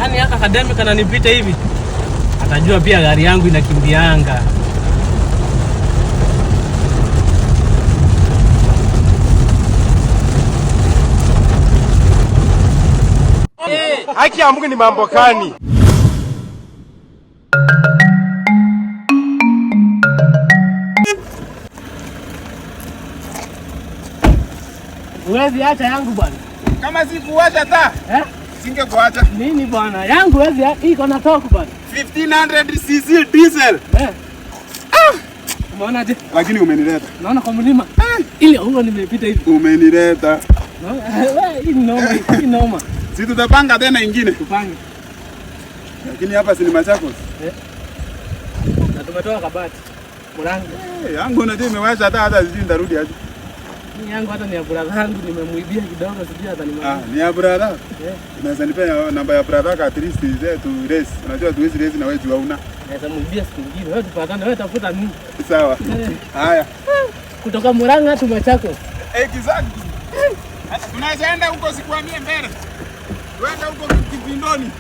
Yaani haka academic ananipita hivi. Atajua pia gari yangu inakimbianga. Haki ya Mungu ni mambo gani? Uwezi acha yangu bwana. Kama sikuacha ta? Singekuacha. Nini bwana? Yangu uwezi iko na toku bwana. 1500cc diesel. Umeona je? Lakini umenileta. Naona kwa mlima. Ile huo nimepita hivi. Umenileta. Wewe hii noma. Si tutapanga tena ingine. Tupange. Lakini hapa si ni Machakos. Na tumetoka Kabati. Murang'a. Yangu unajua imewasha hata sijui nitarudi aje. Yangu hata ni ya brother yangu nimemuibia kidogo sijui hata ni mama. Ni ya brother? Unaweza nipa namba ya brother at least tu race. Unajua tuwezi race na wewe jua una. Naweza muibia siku nyingine. Wewe tupatane, wewe tafuta nini? Sawa. Haya. Kutoka Murang'a tu Machakos. Exactly. Tunaweza enda huko sikuamie mbele. Twende huko Kipindoni.